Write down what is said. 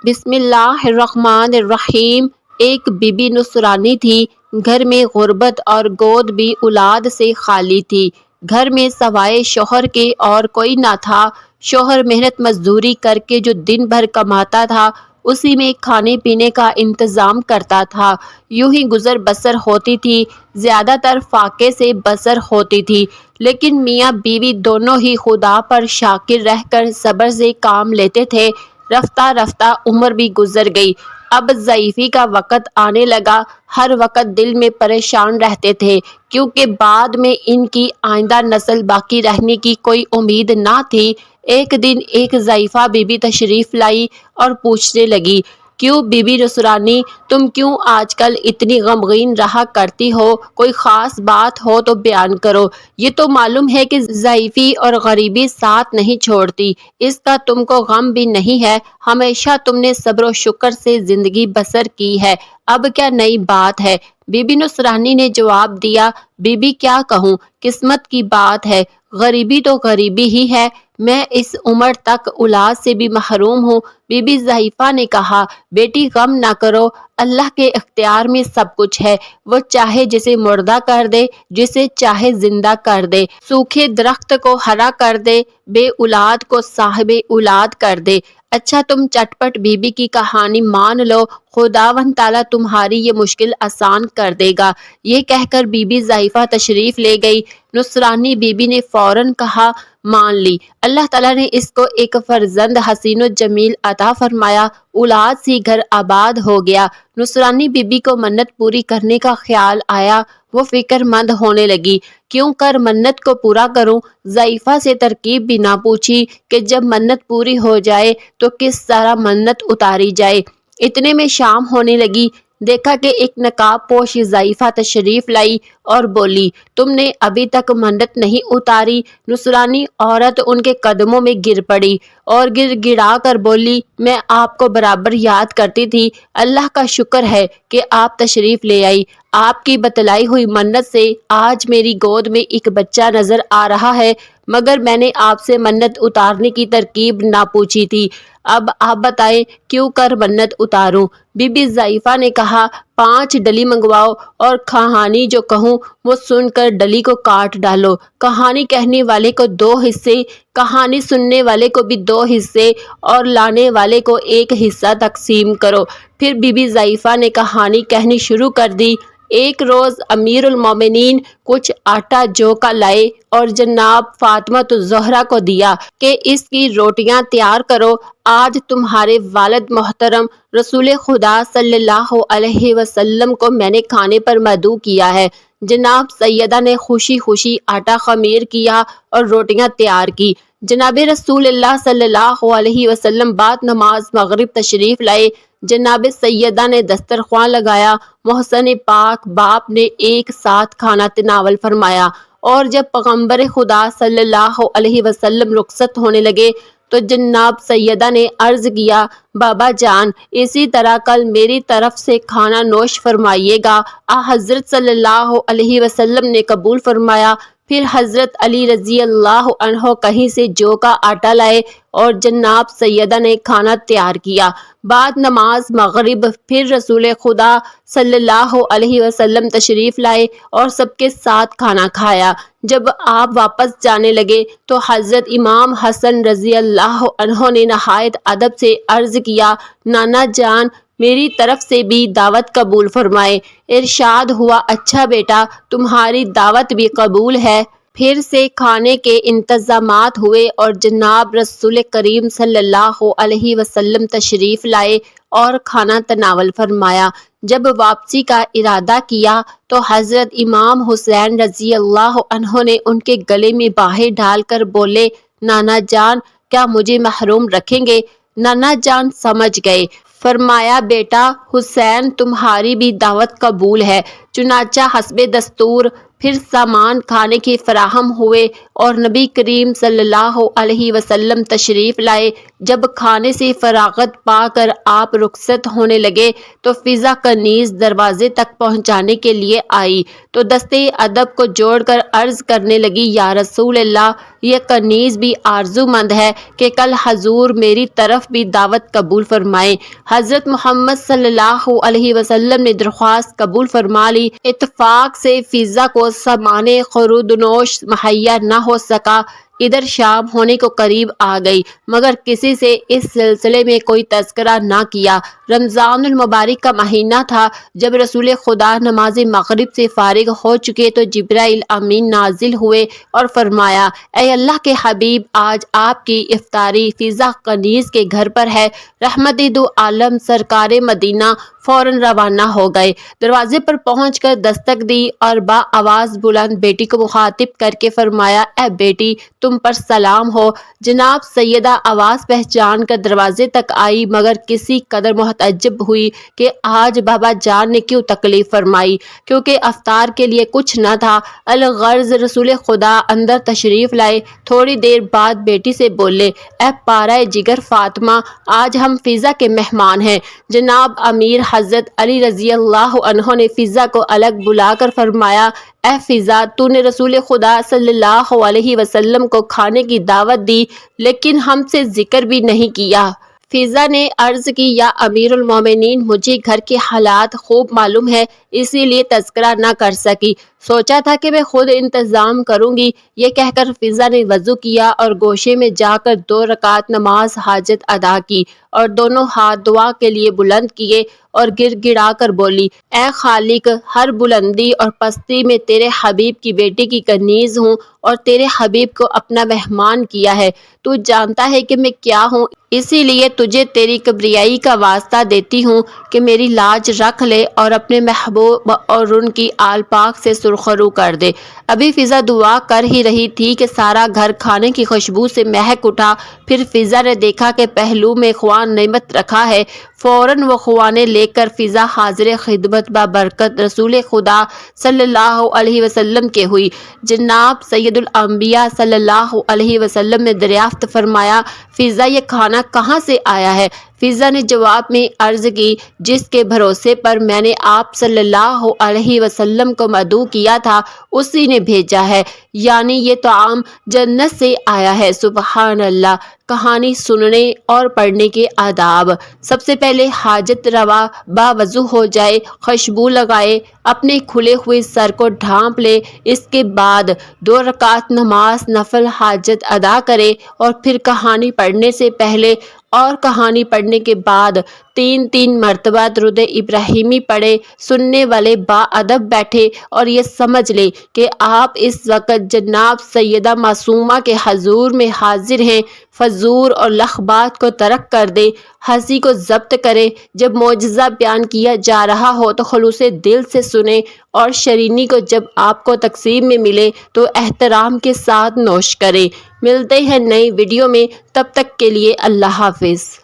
بسم اللہ الرحمن الرحیم۔ ایک بی بی نصرانی تھی۔ گھر میں غربت اور گود بھی اولاد سے خالی تھی۔ گھر میں سوائے شوہر کے اور کوئی نہ تھا۔ شوہر محنت مزدوری کر کے جو دن بھر کماتا تھا اسی میں کھانے پینے کا انتظام کرتا تھا۔ یوں ہی گزر بسر ہوتی تھی۔ زیادہ تر فاقے سے بسر ہوتی تھی، لیکن میاں بیوی دونوں ہی خدا پر شاکر رہ کر صبر سے کام لیتے تھے۔ رفتہ رفتہ عمر بھی گزر گئی۔ اب ضعیفی کا وقت آنے لگا۔ ہر وقت دل میں پریشان رہتے تھے، کیونکہ بعد میں ان کی آئندہ نسل باقی رہنے کی کوئی امید نہ تھی۔ ایک دن ایک ضعیفہ بی بی تشریف لائی اور پوچھنے لگی، کیوں بی بی نصرانی، تم کیوں آج کل اتنی غمگین رہا کرتی ہو؟ کوئی خاص بات ہو تو بیان کرو۔ یہ تو معلوم ہے کہ ضعیفی اور غریبی ساتھ نہیں چھوڑتی، اس کا تم کو غم بھی نہیں ہے۔ ہمیشہ تم نے صبر و شکر سے زندگی بسر کی ہے، اب کیا نئی بات ہے؟ بی بی نصرانی نے جواب دیا، بی بی کیا کہوں، قسمت کی بات ہے، غریبی تو غریبی ہی ہے۔ میں اس عمر تک اولاد سے بھی محروم ہوں۔ بی بی ضعیفہ نے کہا، بیٹی غم نہ کرو، اللہ کے اختیار میں سب کچھ ہے۔ وہ چاہے جسے مردہ کر دے، جسے چاہے زندہ کر دے، سوکھے درخت کو ہرا کر دے، بے اولاد کو صاحب اولاد کر دے۔ اچھا تم چٹ پٹ بی بی کی کہانی مان لو، خداوند تعالیٰ تمہاری یہ مشکل آسان کر دے گا۔ یہ کہہ کر بی بی ضعیفہ تشریف لے گئی۔ نصرانی بی بی نے فوراً کہا، مان لی، اللہ تعالیٰ نے اس کو ایک فرزند حسین و جمیل عطا فرمایا، اولاد سی گھر آباد ہو گیا۔ نصرانی بی بی کو منت پوری کرنے کا خیال آیا۔ وہ فکر مند ہونے لگی، کیوں کر منت کو پورا کروں؟ ضعیفہ سے ترکیب بھی نہ پوچھی کہ جب منت پوری ہو جائے تو کس طرح منت اتاری جائے۔ اتنے میں شام ہونے لگی۔ دیکھا کہ ایک نقاب پوش ضعیفہ تشریف لائی اور بولی، تم نے ابھی تک منت نہیں اتاری؟ نصرانی عورت ان کے قدموں میں گر پڑی اور گر گڑا کر بولی، میں آپ کو برابر یاد کرتی تھی، اللہ کا شکر ہے کہ آپ تشریف لے آئی۔ آپ کی بتلائی ہوئی منت سے آج میری گود میں ایک بچہ نظر آ رہا ہے، مگر میں نے آپ سے منت اتارنے کی ترکیب نہ پوچھی تھی۔ اب آپ بتائیں کیوں کر منت اتاروں؟ بی بی ضعیفہ نے کہا، 5 ڈلی منگواؤ اور کہانی جو کہوں وہ سن کر ڈلی کو کاٹ ڈالو۔ کہانی کہنے والے کو 2 حصے، کہانی سننے والے کو بھی 2 حصے اور لانے والے کو 1 حصہ تقسیم کرو۔ پھر بی بی ضعیفہ نے کہانی کہنی شروع کر دی۔ ایک روز امیر المومنین کچھ آٹا جو کا لائے اور جناب فاطمۃ الزہرا کو دیا کہ اس کی روٹیاں تیار کرو، آج تمہارے والد محترم رسول خدا صلی اللہ علیہ وسلم کو میں نے کھانے پر مدعو کیا ہے۔ جناب سیدہ نے خوشی خوشی آٹا خمیر کیا اور روٹیاں تیار کی۔ جناب رسول اللہ صلی اللہ علیہ وسلم بعد نماز مغرب تشریف لائے۔ جناب سیدہ نے دسترخوان لگایا۔ محسن پاک باپ نے ایک ساتھ کھانا تناول فرمایا، اور جب پیغمبر خدا صلی اللہ علیہ وسلم رخصت ہونے لگے تو جناب سیدہ نے عرض کیا، بابا جان اسی طرح کل میری طرف سے کھانا نوش فرمائیے گا۔ حضرت صلی اللہ علیہ وسلم نے قبول فرمایا۔ پھر حضرت علی رضی اللہ عنہ کہیں سے جو کا آٹا لائے اور جناب سیدہ نے کھانا تیار کیا۔ بعد نماز مغرب پھر رسول خدا صلی اللہ علیہ وسلم تشریف لائے اور سب کے ساتھ کھانا کھایا۔ جب آپ واپس جانے لگے تو حضرت امام حسن رضی اللہ عنہ نے نہایت ادب سے عرض کیا، نانا جان میری طرف سے بھی دعوت قبول فرمائے۔ ارشاد ہوا، اچھا بیٹا تمہاری دعوت بھی قبول ہے۔ پھر سے کھانے کے انتظامات ہوئے اور جناب رسول کریم صلی اللہ علیہ وسلم تشریف لائے اور کھانا تناول فرمایا۔ جب واپسی کا ارادہ کیا تو حضرت امام حسین رضی اللہ عنہ نے ان کے گلے میں باہیں ڈال کر بولے، نانا جان کیا مجھے محروم رکھیں گے؟ نانا جان سمجھ گئے، فرمایا، بیٹا حسین تمہاری بھی دعوت قبول ہے۔ چنانچہ حسب دستور پھر سامان کھانے کے فراہم ہوئے اور نبی کریم صلی اللہ علیہ وسلم تشریف لائے۔ جب کھانے سے فراغت پا کر آپ رخصت ہونے لگے تو فضا کنیز دروازے تک پہنچانے کے لیے آئی تو دستے ادب کو جوڑ کر عرض کرنے لگی، یا رسول اللہ، یہ کنیز بھی آرزو مند ہے کہ کل حضور میری طرف بھی دعوت قبول فرمائیں۔ حضرت محمد صلی اللہ علیہ وسلم نے درخواست قبول فرما لی۔ اتفاق سے فضا کو سامان خورودنوش مہیا نہ ہو سکا۔ ادھر شام ہونے کو قریب آ گئی مگر کسی سے اس سلسلے میں کوئی تذکرہ نہ کیا۔ رمضان المبارک کا مہینہ تھا۔ جب رسول خدا نماز مغرب سے فارغ ہو چکے تو جبرائیل امین نازل ہوئے اور فرمایا، اے اللہ کے حبیب، آج آپ کی افطاری فضا کنیز کے گھر پر ہے۔ رحمت دو عالم سرکار مدینہ فوراً روانہ ہو گئے، دروازے پر پہنچ کر دستک دی اور با آواز بلند بیٹی کو مخاطب کر کے فرمایا، اے بیٹی، تم پر سلام ہو۔ جناب سیدہ آواز پہچان کر دروازے تک آئی مگر کسی قدر متعجب ہوئی کہ آج بابا جان نے کیوں تکلیف فرمائی، کیونکہ افطار کے لیے کچھ نہ تھا۔ الغرض رسول خدا اندر تشریف لائے، تھوڑی دیر بعد بیٹی سے بولے، اے پارہ جگر فاطمہ، آج ہم فضا کے مہمان ہیں۔ جناب امیر حضرت علی رضی اللہ عنہ نے فضا کو الگ بلا کر فرمایا، اے فضا، تو نے رسول خدا صلی اللہ علیہ وسلم کو کھانے کی دعوت دی لیکن ہم سے ذکر بھی نہیں کیا۔ فضا نے عرض کی، یا امیر المومنین، مجھے گھر کے حالات خوب معلوم ہے، اسی لیے تذکرہ نہ کر سکی، سوچا تھا کہ میں خود انتظام کروں گی۔ یہ کہہ کر فضا نے وضو کیا اور گوشے میں جا کر 2 رکعت نماز حاجت ادا کی اور دونوں ہاتھ دعا کے لیے بلند کیے اور گر گڑا کر بولی، اے خالق، ہر بلندی اور پستی میں تیرے حبیب کی بیٹی کی کنیز ہوں اور تیرے حبیب کو اپنا مہمان کیا ہے۔ تو جانتا ہے کہ میں کیا ہوں، اسی لیے تجھے تیری کبریائی کا واسطہ دیتی ہوں کہ میری لاج رکھ لے اور اپنے محبوب اور ان کی آل پاک سے سرخرو کر دے۔ ابھی فضا دعا کر ہی رہی تھی کہ سارا گھر کھانے کی خوشبو سے مہک اٹھا۔ پھر فضا نے دیکھا کہ پہلو میں خوان نعمت رکھا ہے، فوراً وہ خوانے لے کر فضا حاضر خدمت بابرکت رسول خدا صلی اللہ علیہ وسلم کے ہوئی۔ جناب سید الانبیاء صلی اللہ علیہ وسلم نے دریافت فرمایا، فضا، یہ کھانا کہاں سے آیا ہے؟ فضا نے جواب میں عرض کی، جس کے بھروسے پر میں نے آپ صلی اللہ علیہ وسلم کو مدعو کیا تھا اسی نے بھیجا ہے، یعنی یہ طعام جنت سے آیا ہے۔ سبحان اللہ۔ کہانی سننے اور پڑھنے کے آداب۔ سب سے پہلے حاجت روا باوضو ہو جائے، خوشبو لگائے، اپنے کھلے ہوئے سر کو ڈھانپ لے، اس کے بعد 2 رکعت نماز نفل حاجت ادا کرے اور پھر کہانی پڑھنے سے پہلے اور کہانی پڑھنے کے بعد 3 مرتبہ درود ابراہیمی پڑھے۔ سننے والے با ادب بیٹھے اور یہ سمجھ لے کہ آپ اس وقت جناب سیدہ معصومہ کے حضور میں حاضر ہیں۔ فضول اور لخ بات کو ترک کر دے، ہنسی کو ضبط کرے، جب معجزہ بیان کیا جا رہا ہو تو خلوص دل سے سنے اور شرینی کو جب آپ کو تقسیم میں ملے تو احترام کے ساتھ نوش کرے۔ ملتے ہیں نئی ویڈیو میں، تب تک کے لیے اللہ حافظ۔